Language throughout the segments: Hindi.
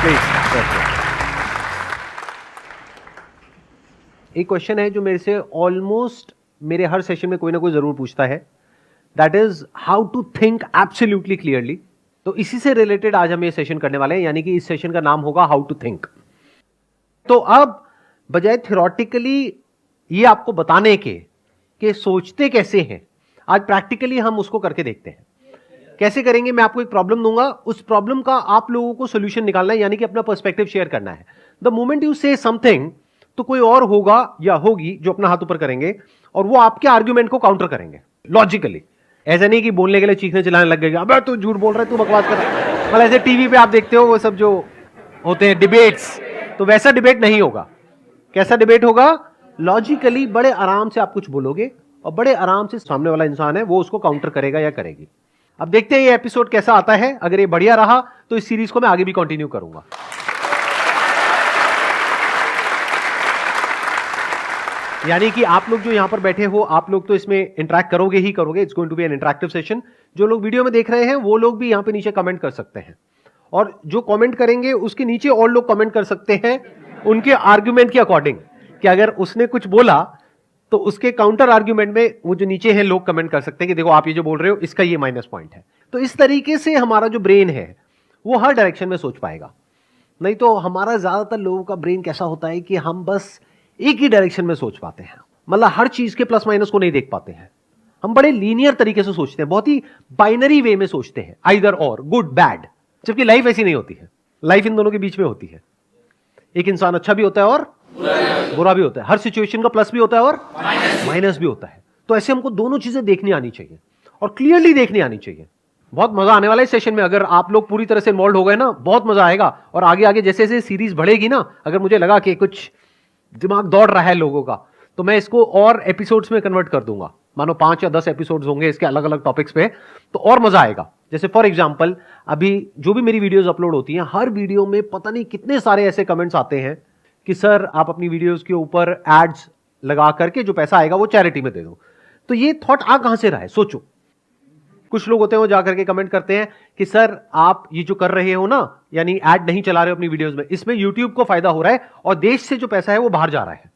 प्लीज। एक क्वेश्चन है जो मेरे से ऑलमोस्ट मेरे हर सेशन में कोई ना कोई जरूर पूछता है, that is how to think absolutely clearly. तो इसी से रिलेटेड आज हम ये सेशन करने वाले हैं, यानी कि इस सेशन का नाम होगा हाउ टू थिंक। तो अब बजाय थियोरेटिकली ये आपको बताने के कि सोचते कैसे हैं, आज प्रैक्टिकली हम उसको करके देखते हैं। कैसे करेंगे? मैं आपको एक प्रॉब्लम दूंगा, उस प्रॉब्लम का आप लोगों को सोल्यूशन निकालना है, यानी कि अपना पर्सपेक्टिव शेयर करना है। द मोमेंट यू से समथिंग, तो कोई और होगा या होगी जो अपना हाथ ऊपर करेंगे और वो आपके आर्ग्यूमेंट को काउंटर करेंगे लॉजिकली। ऐसा नहीं कि बोलने के लिए चीखने चिल्लाने लग गए, अबे तू झूठ बोल रहा है, तू बकवास कर रहा है। मतलब ऐसे टीवी पे आप देखते हो वो सब जो होते हैं डिबेट्स, तो वैसा डिबेट नहीं होगा। कैसा डिबेट होगा? लॉजिकली बड़े आराम से आप कुछ बोलोगे और बड़े आराम से सामने वाला इंसान है वो उसको काउंटर करेगा या करेगी। अब देखते हैं ये एपिसोड कैसा आता है। अगर ये बढ़िया रहा तो इस सीरीज को मैं आगे भी कंटिन्यू करूंगा। यानी कि आप लोग जो यहां पर बैठे हो, आप लोग तो इसमें इंटरेक्ट करोगे ही करोगे। It's going to be an interactive session. जो लोग वीडियो में देख रहे हैं वो लोग भी यहां पे नीचे कमेंट कर सकते हैं, और जो कमेंट करेंगे उसके नीचे और लोग कमेंट कर सकते हैं उनके आर्ग्यूमेंट के अकॉर्डिंग, कि अगर उसने कुछ बोला तो उसके काउंटर आर्ग्यूमेंट में वो जो नीचे हैं लोग कमेंट कर सकते हैं कि देखो आप ये जो बोल रहे हो इसका ये माइनस पॉइंट है। तो इस तरीके से हमारा जो ब्रेन है वो हर डायरेक्शन में सोच पाएगा। नहीं तो हमारा ज्यादातर लोगों का ब्रेन कैसा होता है कि हम बस एक ही डायरेक्शन में सोच पाते हैं, मतलब हर चीज के प्लस माइनस को नहीं देख पाते हैं। हम बड़े लीनियर तरीके से सोचते हैं, बहुत ही बाइनरी वे में सोचते हैं, आइदर और, गुड बैड। जबकि लाइफ ऐसी नहीं होती है, लाइफ इन दोनों के बीच में होती है। एक इंसान अच्छा भी होता है और बुरा भी होता है, हर सिचुएशन का प्लस भी होता है और माइनस भी होता है। तो ऐसे हमको दोनों चीजें देखनी आनी चाहिए और क्लियरली देखनी आनी चाहिए। बहुत मजा आने वाला है इस सेशन में। अगर आप लोग पूरी तरह से इन्वॉल्व हो गए ना, बहुत मजा आएगा। और आगे आगे जैसे जैसे सीरीज बढ़ेगी ना, अगर मुझे लगा कि कुछ दिमाग दौड़ रहा है लोगों का, तो मैं इसको और एपिसोड्स में कन्वर्ट कर दूंगा। मानो 5 या 10 एपिसोड्स होंगे इसके अलग अलग टॉपिक्स पे, तो और मजा आएगा। जैसे फॉर एग्जांपल अभी जो भी मेरी वीडियोस अपलोड होती हैं, हर वीडियो में पता नहीं कितने सारे ऐसे कमेंट्स आते हैं कि सर आप अपनी वीडियोस के ऊपर एड्स लगा करके जो पैसा आएगा वो चैरिटी में दे दो। तो ये थॉट आ कहां से रहा है? सोचो। कुछ लोग होते हैं वो जाकर के कमेंट करते हैं कि सर आप ये जो कर रहे हो ना, यानी ऐड नहीं चला रहे हो अपनी वीडियोस में, इसमें यूट्यूब को फायदा हो रहा है और देश से जो पैसा है वो बाहर जा रहा है।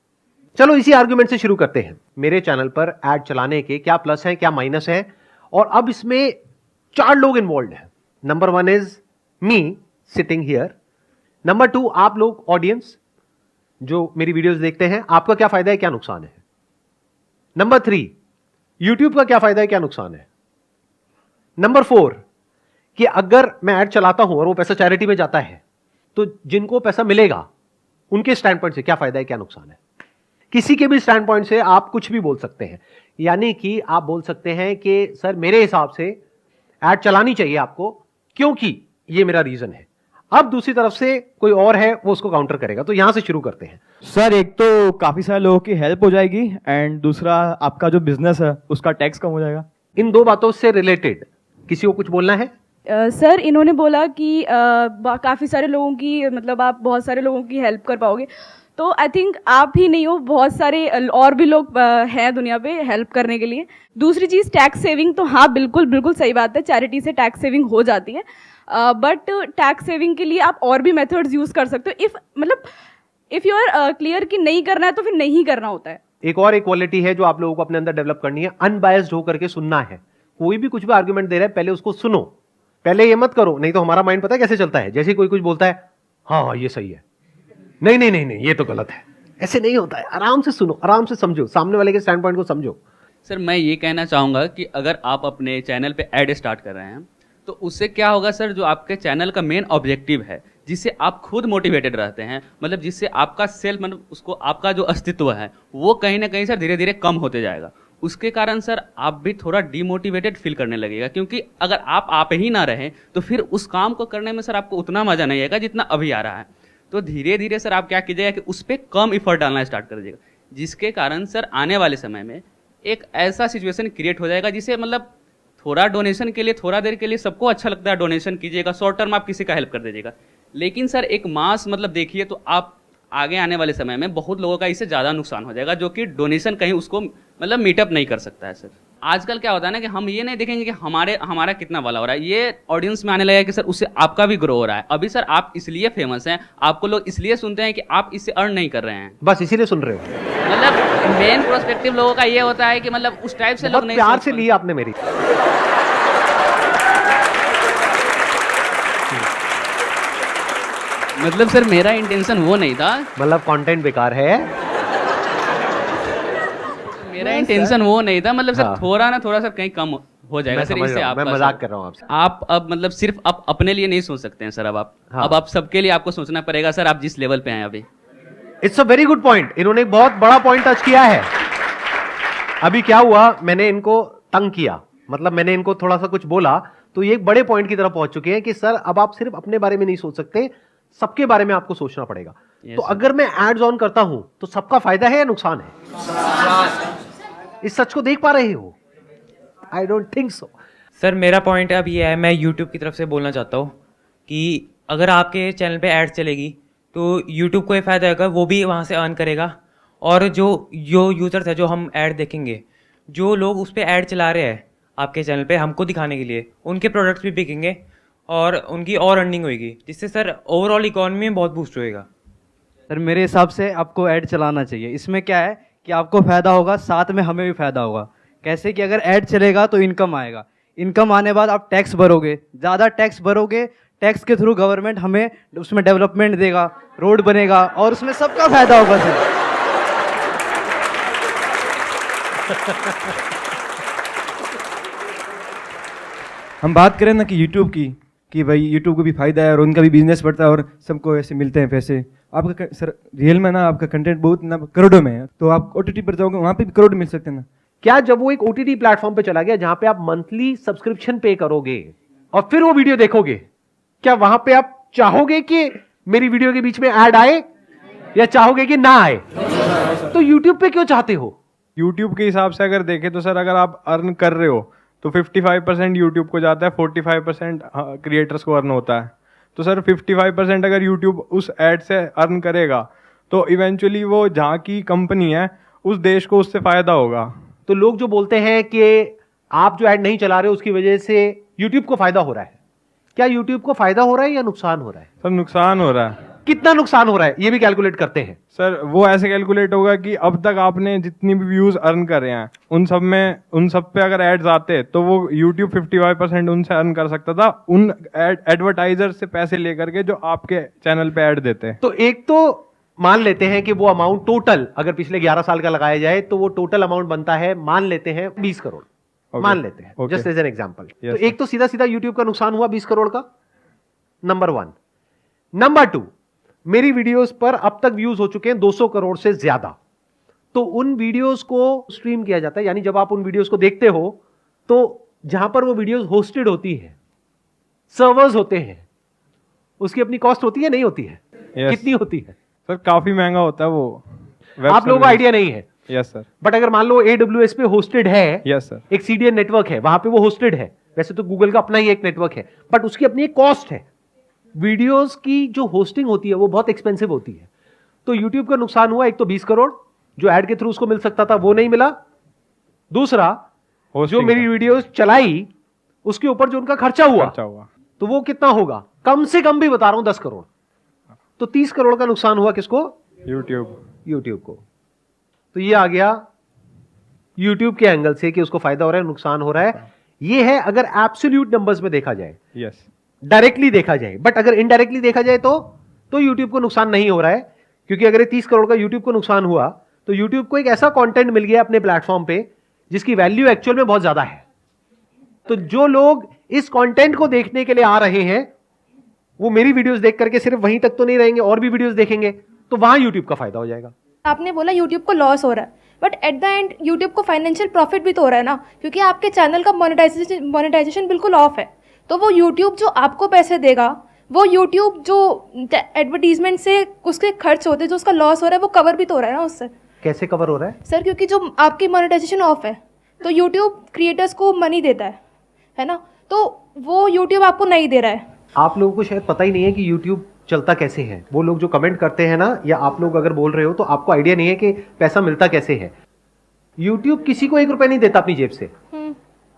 चलो इसी आर्गुमेंट से शुरू करते हैं। मेरे चैनल पर ऐड चलाने के क्या प्लस है क्या माइनस है, और अब इसमें 4 लोग इन्वॉल्व हैं। Number 1 is me sitting here. Number 2 आप लोग ऑडियंस जो मेरी वीडियोस देखते हैं, आपका क्या फायदा है क्या नुकसान है। नंबर 3 यूट्यूब का क्या फायदा है क्या नुकसान है। नंबर 4 कि अगर मैं ऐड चलाता हूं और वो पैसा चैरिटी में जाता है तो जिनको पैसा मिलेगा उनके स्टैंड पॉइंट से क्या फायदा है क्या नुकसान है। किसी के भी स्टैंड पॉइंट से आप कुछ भी बोल सकते हैं। यानी कि आप बोल सकते हैं कि सर मेरे हिसाब से ऐड चलानी चाहिए आपको क्योंकि ये मेरा रीजन है। अब दूसरी तरफ से कोई और है वो उसको काउंटर करेगा। तो यहां से शुरू करते हैं। सर एक तो काफी सारे लोगों की हेल्प हो जाएगी, एंड दूसरा आपका जो बिजनेस है उसका टैक्स कम हो जाएगा। इन 2 बातों से रिलेटेड किसी को कुछ बोलना है? सर इन्होंने बोला कि काफ़ी सारे लोगों की, मतलब आप बहुत सारे लोगों की हेल्प कर पाओगे। तो आई थिंक आप ही नहीं हो, बहुत सारे और भी लोग हैं दुनिया पे हेल्प करने के लिए। दूसरी चीज़ टैक्स सेविंग, तो हाँ बिल्कुल बिल्कुल सही बात है, चैरिटी से टैक्स सेविंग हो जाती है। बट टैक्स सेविंग के लिए आप और भी मेथड्स यूज़ कर सकते हो। इफ़ यू आर क्लियर कि नहीं करना है तो फिर नहीं करना होता है। एक और एक क्वालिटी है जो आप लोगों को अपने अंदर डेवलप करनी है, अनबायस्ड होकर के सुनना है। कोई भी कुछ भी आर्गुमेंट दे रहा है पहले उसको सुनो, पहले ये मत करो। नहीं तो हमारा माइंड पता है कैसे चलता है, जैसे कोई कुछ बोलता है हाँ ये सही है, नहीं नहीं नहीं नहीं ये तो गलत है। ऐसे नहीं होता है। आराम से सुनो, आराम से समझो, सामने वाले के स्टैंड पॉइंट को समझो। सर मैं ये कहना चाहूँगा कि अगर आप अपने चैनल पे ऐड स्टार्ट कर रहे हैं तो उससे क्या होगा सर, जो आपके चैनल का मेन ऑब्जेक्टिव है, जिससे आप खुद मोटिवेटेड रहते हैं, मतलब जिससे आपका सेल्फ, मतलब उसको आपका जो अस्तित्व है वो कहीं ना कहीं सर धीरे धीरे कम होते जाएगा। उसके कारण सर आप भी थोड़ा डिमोटिवेटेड फील करने लगेगा, क्योंकि अगर आप ही ना रहें तो फिर उस काम को करने में सर आपको उतना मजा नहीं आएगा जितना अभी आ रहा है। तो धीरे धीरे सर आप क्या कीजिएगा कि उस पर कम इफर्ट डालना स्टार्ट कर दीजिएगा, जिसके कारण सर आने वाले समय में एक ऐसा सिचुएशन क्रिएट हो जाएगा जिसे, मतलब थोड़ा डोनेशन के लिए, थोड़ा देर के लिए सबको अच्छा लगता है, डोनेशन कीजिएगा, शॉर्ट टर्म आप किसी का हेल्प कर दीजिएगा। लेकिन सर एक मास मतलब देखिए तो आप आगे आने वाले समय में बहुत लोगों का इससे ज़्यादा नुकसान हो जाएगा, जो कि डोनेशन कहीं उसको मतलब मीटअप नहीं कर सकता है सर। आजकल क्या होता है ना कि हम ये नहीं देखेंगे कि हमारा कितना वाला हो रहा है, ये ऑडियंस में आने लगा कि सर उससे आपका भी ग्रो हो रहा है। अभी सर आप इसलिए फेमस हैं, आपको लोग इसलिए सुनते हैं कि आप इससे अर्न नहीं कर रहे हैं, बस इसीलिए सुन रहे हो। मतलब मेन प्रोस्पेक्टिव लोगों का ये होता है कि मतलब उस टाइप से लोग बहुत नहीं प्यार सोच से पाते। ली आपने मेरी। मतलब सर मेरा इंटेंशन वो नहीं था, मतलब कंटेंट बेकार है। मेरा इंटेंशन वो नहीं था, मतलब सर हाँ। थोड़ा सा कहीं कम हो जाएगा मैं सर, समझ इससे रहा हूं, मैं आपका मजाक सर। कर रहा हूं आपसे। आप अब मतलब सिर्फ आप अपने लिए नहीं सोच सकते हैं सर, अब आप हाँ। अब आप सबके लिए आपको सोचना पड़ेगा सर, आप जिस लेवल पे हैं अभी। It's a very good point. इन्होंने एक बहुत बड़ा पॉइंट टच किया है। अभी क्या हुआ, मैंने इनको तंग किया, मतलब मैंने इनको थोड़ा सा कुछ बोला, तो ये एक बड़े पॉइंट की तरफ पहुंच चुके हैं कि सर अब आप सिर्फ अपने बारे में नहीं सोच सकते, सबके बारे में आपको सोचना पड़ेगा। Yes, तो sir. अगर मैं एड्स ऑन करता हूं तो सबका फायदा है या नुकसान है? इस सच को देख पा रहे हो? I don't think so. Sir मेरा पॉइंट अब ये है, मैं यूट्यूब की तरफ से बोलना चाहता हूँ कि अगर आपके चैनल पे एड्स चलेगी तो यूट्यूब को ये फ़ायदा होगा, वो भी वहाँ से अर्न करेगा। और जो यूज़र्स है, जो हम ऐड देखेंगे, जो लोग उस पर ऐड चला रहे हैं आपके चैनल पे हमको दिखाने के लिए, उनके प्रोडक्ट्स भी बिकेंगे और उनकी और अर्निंग होगी, जिससे सर ओवरऑल इकॉनमी में बहुत बूस्ट होएगा। सर मेरे हिसाब से आपको ऐड चलाना चाहिए। इसमें क्या है कि आपको फ़ायदा होगा, साथ में हमें भी फ़ायदा होगा। कैसे कि अगर ऐड चलेगा तो इनकम आएगा, इनकम आने बाद आप टैक्स भरोगे, ज़्यादा टैक्स भरोगे, टैक्स के थ्रू गवर्नमेंट हमें उसमें डेवलपमेंट देगा, रोड बनेगा और उसमें सबका फ़ायदा होगा सर। हम बात करें ना कि यूट्यूब की, कि भाई यूट्यूब को भी फायदा है और उनका भी बिजनेस बढ़ता है और सबको ऐसे मिलते हैं पैसे। आपका सर रियल में ना आपका कंटेंट बहुत ना करोड़ों में है, तो आप ओटीटी पर जाओगे वहाँ पे भी करोड़ मिल सकते हैं ना। क्या जब वो एक ओटीटी प्लेटफॉर्म पे चला गया जहां पे आप मंथली सब्सक्रिप्शन पे करोगे और फिर वो वीडियो देखोगे, क्या वहां पे आप चाहोगे कि मेरी वीडियो के बीच में ऐड आए या चाहोगे कि ना आए? तो यूट्यूब पे क्यों चाहते हो? यूट्यूब के हिसाब से अगर देखें तो सर, अगर आप अर्न कर रहे हो तो 55% यूट्यूब को जाता है, 45% क्रिएटर्स को अर्न होता है। तो सर 55% अगर यूट्यूब उस एड से अर्न करेगा तो इवेंचुअली वो जहाँ की कंपनी है उस देश को उससे फायदा होगा। तो लोग जो बोलते हैं कि आप जो ऐड नहीं चला रहे हो उसकी वजह से यूट्यूब को फायदा हो रहा है, क्या यूट्यूब को फायदा हो रहा है या नुकसान हो रहा है? सर नुकसान हो रहा है। कितना नुकसान हो रहा है ये भी कैलकुलेट करते हैं। सर वो ऐसे कैलकुलेट होगा कि अब तक आपने जितनी भी व्यूज अर्न करे हैं उन सब पे अगर एड्स आते तो वो YouTube 55% उनसे अर्न कर सकता था, उन एडवर्टाइजर से पैसे लेकर के जो आपके चैनल पे ऐड देते हैं। तो एक तो मान लेते हैं कि वो अमाउंट टोटल अगर पिछले 11 साल का लगाया जाए तो वो टोटल अमाउंट बनता है, मान लेते हैं 20 करोड़। Okay. मान लेते हैं Okay. Just as an example. Yes, तो sir. एक तो सीधा सीधा यूट्यूब का नुकसान हुआ 20 करोड़ का, नंबर 1। नंबर 2, मेरी वीडियोस पर अब तक व्यूज हो चुके हैं 200 करोड़ से ज्यादा। तो उन वीडियोस को स्ट्रीम किया जाता है, यानी जब आप उन वीडियोस को देखते हो तो जहां पर वो वीडियोस होस्टेड होती है, सर्वर्स होते हैं, उसकी अपनी कॉस्ट होती है, नहीं होती है? Yes. कितनी होती है? सर काफी महंगा होता है वो। आप लोगों को आइडिया नहीं है, यस सर। बट अगर मान लो AWS पे होस्टेड है, यस सर। एक CDN नेटवर्क है, वहां पे वो होस्टेड है। वैसे तो गूगल का अपना ही एक नेटवर्क है, बट उसकी अपनी एक कॉस्ट है। वीडियोस की जो होस्टिंग होती है वो बहुत एक्सपेंसिव होती है। तो यूट्यूब का नुकसान हुआ, एक तो 20 करोड़ जो ऐड के थ्रू उसको मिल सकता था वो नहीं मिला, दूसरा जो Hosting मेरी का। वीडियोस चलाई उसके ऊपर जो उनका खर्चा हुआ तो वो कितना होगा? कम से कम भी बता रहा हूं 10 करोड़। तो 30 करोड़ का नुकसान हुआ किसको? यूट्यूब को। तो ये आ गया यूट्यूब के एंगल से कि उसको फायदा हो रहा है, नुकसान हो रहा है। ये है अगर एब्सोल्यूट नंबर्स में देखा जाए, यस। डायरेक्टली देखा जाए। बट अगर इनडायरेक्टली देखा जाए तो यूट्यूब को नुकसान नहीं हो रहा है, क्योंकि अगर ये 30 करोड़ का यूट्यूब को नुकसान हुआ तो यूट्यूब को एक ऐसा कंटेंट मिल गया अपने प्लेटफॉर्म पे जिसकी वैल्यू एक्चुअल में बहुत ज्यादा है। तो जो लोग इस कंटेंट को देखने के लिए आ रहे हैं वो मेरी वीडियोस देख करके सिर्फ वहीं तक तो नहीं रहेंगे, और भी वीडियोस देखेंगे, तो वहां यूट्यूब का फायदा हो जाएगा। आपने बोला यूट्यूब को लॉस हो रहा है, but at the end YouTube को फाइनेंशियल प्रॉफिट भी तो हो रहा है ना, क्योंकि आपके चैनल का मोनेटाइजेशन बिल्कुल ऑफ है। तो वो यूट्यूब जो आपको पैसे देगा, वो यूट्यूब जो एडवर्टीजमेंट से उसके खर्च होते हैं, जो उसका लॉस हो रहा है, वो कवर भी तो हो रहा है ना उससे। कैसे कवर हो रहा है सर? क्योंकि जो आपकी मोनेटाइजेशन ऑफ है तो यूट्यूब क्रिएटर्स को मनी देता है ना, तो वो यूट्यूब आपको नहीं दे रहा है। आप लोगों को शायद पता ही नहीं है कि यूट्यूब चलता कैसे है। वो लोग जो कमेंट करते हैं ना, या आप लोग अगर बोल रहे हो तो आपको आइडिया नहीं है कि पैसा मिलता कैसे है। यूट्यूब किसी को 1 रुपए नहीं देता अपनी जेब से।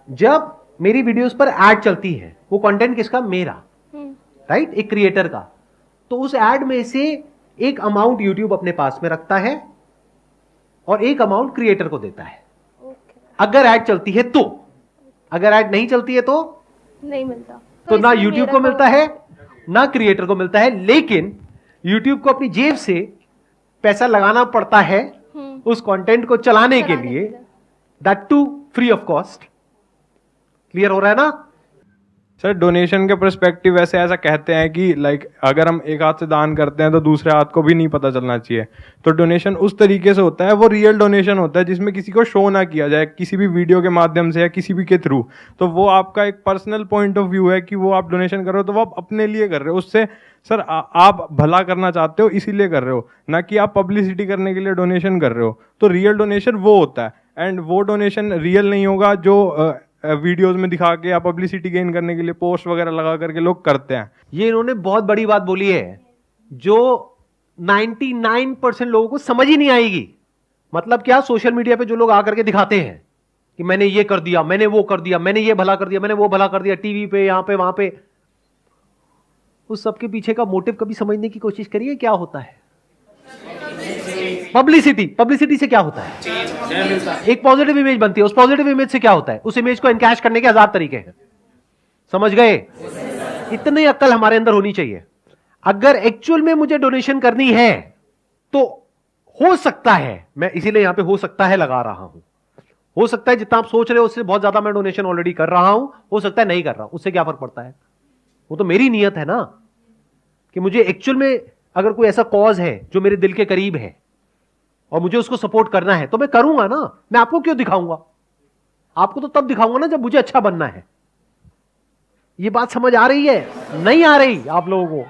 जब मेरी वीडियोस पर एड चलती है, वो कंटेंट किसका? मेरा, राइट, एक क्रिएटर का। तो उस एड में से एक अमाउंट यूट्यूब अपने पास में रखता है और एक अमाउंट क्रिएटर को देता है। अगर एड चलती है तो, अगर एड नहीं चलती है तो नहीं मिलता। तो ना इसमें यूट्यूब मेरा को मिलता है ना क्रिएटर को मिलता है। लेकिन यूट्यूब को अपनी जेब से पैसा लगाना पड़ता है उस कंटेंट को चलाने के लिए, that too free of cost. Clear हो रहा है ना? सर डोनेशन के पर्सपेक्टिव वैसे ऐसा कहते हैं कि लाइक अगर हम एक हाथ से दान करते हैं तो दूसरे हाथ को भी नहीं पता चलना चाहिए। तो डोनेशन उस तरीके से होता है, वो रियल डोनेशन होता है जिसमें किसी को शो ना किया जाए किसी भी वीडियो के माध्यम से या किसी भी के थ्रू। तो वो आपका एक पर्सनल पॉइंट ऑफ व्यू है कि वो आप डोनेशन कर रहे हो तो वो आप अपने लिए कर रहे हो। उससे सर आप भला करना चाहते हो इसीलिए कर रहे हो, ना कि आप पब्लिसिटी करने के लिए डोनेशन कर रहे हो। तो रियल डोनेशन वो होता है, एंड वो डोनेशन रियल नहीं होगा जो वीडियोस में दिखा के या पब्लिसिटी गेन करने के लिए पोस्ट वगैरह लगा करके लोग करते हैं। ये इन्होंने बहुत बड़ी बात बोली है जो 99% लोगों को समझ ही नहीं आएगी। मतलब क्या? सोशल मीडिया पे जो लोग आकर के दिखाते हैं कि मैंने ये कर दिया, मैंने वो कर दिया, मैंने ये भला कर दिया, मैंने वो भला कर दिया, टीवी पे, यहां पे, वहां पे, उस सबके पीछे का मोटिव कभी समझने की कोशिश करिए क्या होता है। पब्लिसिटी, पब्लिसिटी से क्या होता है? एक पॉजिटिव इमेज बनती है, उस पॉजिटिव इमेज से क्या होता है? उस इमेज को एनकैश करने के 1000 तरीके हैं। समझ गए? इतनी अक्ल हमारे अंदर होनी चाहिए। अगर एक्चुअल में मुझे डोनेशन करनी है तो हो सकता है, मैं इसीलिए यहां पे हो सकता है लगा रहा हूं, हो सकता है जितना आप सोच रहे हो उससे बहुत ज्यादा मैं डोनेशन ऑलरेडी कर रहा हूं, हो सकता है नहीं कर रहा हूं, उससे क्या फर्क पड़ता है? वो तो मेरी नीयत है ना कि मुझे एक्चुअल में अगर कोई ऐसा कॉज है जो मेरे दिल के करीब है और मुझे उसको सपोर्ट करना है तो मैं करूंगा ना। मैं आपको क्यों दिखाऊंगा? आपको तो तब दिखाऊंगा ना जब मुझे अच्छा बनना है। ये बात समझ आ रही है? नहीं आ रही आप लोगों को?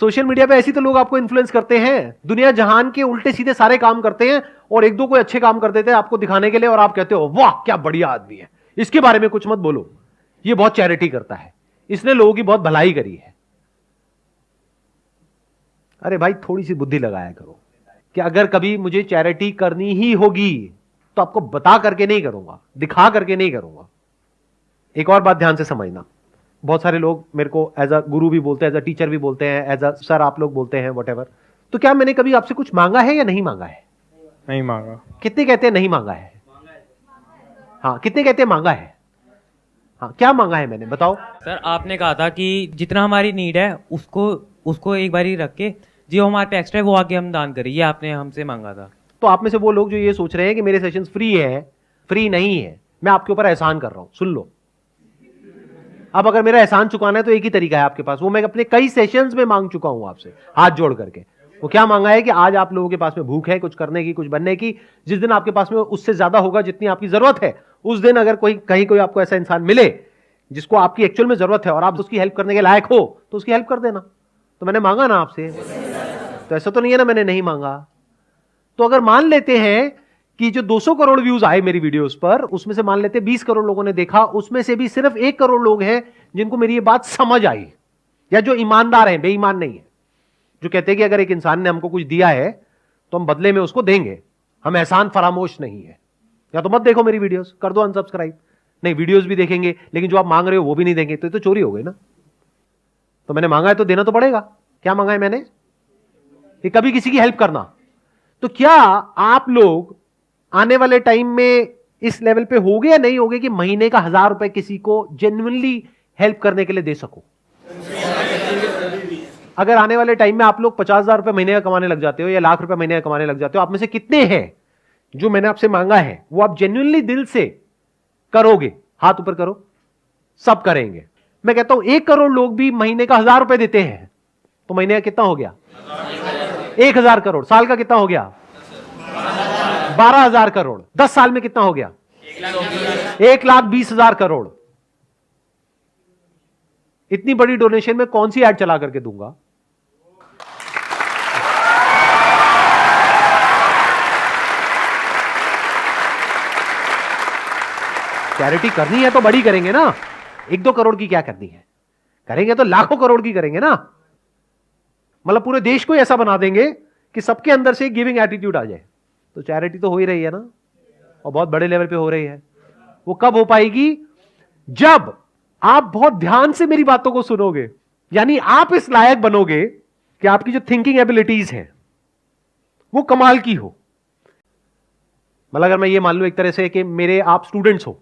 सोशल मीडिया पे ऐसी तो लोग आपको इन्फ्लुएंस करते हैं, दुनिया जहान के उल्टे सीधे सारे काम करते हैं और एक दो कोई अच्छे काम कर देते हैं आपको दिखाने के लिए, और आप कहते हो वाह क्या बढ़िया आदमी है, इसके बारे में कुछ मत बोलो, ये बहुत चैरिटी करता है, इसने लोगों की बहुत भलाई करी है। अरे भाई थोड़ी सी बुद्धि लगाया करो कि अगर कभी मुझे चैरिटी करनी ही होगी तो आपको बता करके नहीं करूंगा, दिखा करके नहीं करूंगा। एक और बात ध्यान से समझना, बहुत सारे लोग मेरे को एज अ गुरु भी बोलते हैं, एज अ टीचर भी बोलते हैं, एज अ सर आप लोग बोलते हैं, व्हाटएवर। तो क्या मैंने कभी आपसे कुछ मांगा है या नहीं मांगा है? नहीं मांगा। कितने कहते हैं नहीं मांगा है? हाँ, कितने कहते हैं मांगा है? हाँ, क्या मांगा है मैंने, बताओ। सर आपने कहा था कि जितना हमारी नीड है उसको एक बारी रख के जो हमारे पे एक्स्ट्रा है वो आगे हम दान करें, ये आपने हमसे मांगा था। तो आप में से वो लोग जो ये सोच रहे हैं कि मेरे सेशंस फ्री है, फ्री नहीं है, मैं आपके ऊपर एहसान कर रहा हूं, सुन लो। अब अगर मेरा एहसान चुकाना है तो एक ही तरीका है आपके पास, वो मैं अपने कई सेशंस में मांग चुका हूं आपसे हाथ जोड़ करके। वो क्या मांगा है कि आज आप लोगों के पास में भूख है कुछ करने की, कुछ बनने की, जिस दिन आपके पास में उससे ज्यादा होगा जितनी आपकी जरूरत है, उस दिन अगर कहीं कोई आपको ऐसा इंसान मिले जिसको आपकी एक्चुअल में जरूरत है और आप उसकी हेल्प करने के लायक हो तो उसकी हेल्प कर देना। तो मैंने मांगा ना आपसे, तो ऐसा तो नहीं है ना मैंने नहीं मांगा। तो अगर मान लेते हैं कि जो 200 करोड़ व्यूज आए मेरी वीडियोस पर, उसमें से मान लेते हैं 20 करोड़ लोगों ने देखा, उसमें से भी सिर्फ 1 करोड़ लोग हैं जिनको मेरी ये बात समझ आई, या जो ईमानदार हैं, बेईमान नहीं है, जो कहते हैं कि अगर एक इंसान ने हमको कुछ दिया है तो हम बदले में उसको देंगे, हम एहसान फरामोश नहीं है। या तो मत देखो मेरी वीडियोस, कर दो अनसब्सक्राइब। नहीं, वीडियोस भी देखेंगे लेकिन जो आप मांग रहे हो वो भी नहीं देंगे, तो ये तो चोरी हो गई ना। तो मैंने मांगा है तो देना तो पड़ेगा। क्या मांगा है मैंने? कि कभी किसी की हेल्प करना। तो क्या आप लोग आने वाले टाइम में इस लेवल पे होगे या नहीं होगे कि महीने का 1000 रुपए किसी को जेन्युइनली हेल्प करने के लिए दे सको? अगर आने वाले टाइम में आप लोग 50,000 रुपए महीने का कमाने लग जाते हो या लाख रुपए महीने का कमाने लग जाते हो, आप में से कितने हैं जो मैंने आपसे मांगा है वो आप जेन्युइनली दिल से करोगे? हाथ ऊपर करो। सब करेंगे। मैं कहता हूं 1 करोड़ लोग भी महीने का 1000 रुपए देते हैं तो महीने का कितना हो गया? 1000 करोड़। साल का कितना हो गया? 12,000 करोड़। 10 साल में कितना हो गया? 1,20,000 करोड़। इतनी बड़ी डोनेशन में कौन सी ऐड चला करके दूंगा? चैरिटी करनी है तो बड़ी करेंगे ना, 1-2 करोड़ की क्या करनी है? करेंगे तो लाखों करोड़ की करेंगे ना। मतलब पूरे देश को ऐसा बना देंगे कि सबके अंदर से गिविंग एटीट्यूड आ जाए। तो चैरिटी तो हो ही रही है ना, और बहुत बड़े लेवल पे हो रही है। वो कब हो पाएगी? जब आप बहुत ध्यान से मेरी बातों को सुनोगे, यानी आप इस लायक बनोगे कि आपकी जो थिंकिंग एबिलिटीज है वो कमाल की हो। मतलब अगर मैं ये मान लूं एक तरह से कि मेरे आप स्टूडेंट्स हो,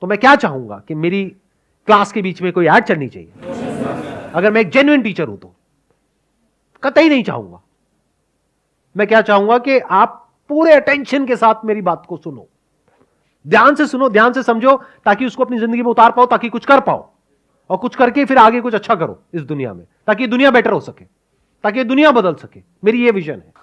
तो मैं क्या चाहूंगा कि मेरी क्लास के बीच में कोई ऐड चलनी चाहिए। अगर मैं एक जेन्युइन टीचर हूं तो कतई नहीं चाहूंगा। मैं क्या चाहूंगा कि आप पूरे अटेंशन के साथ मेरी बात को सुनो, ध्यान से सुनो, ध्यान से समझो, ताकि उसको अपनी जिंदगी में उतार पाओ, ताकि कुछ कर पाओ, और कुछ करके फिर आगे कुछ अच्छा करो इस दुनिया में, ताकि दुनिया बेटर हो सके, ताकि दुनिया बदल सके। मेरी ये विजन है।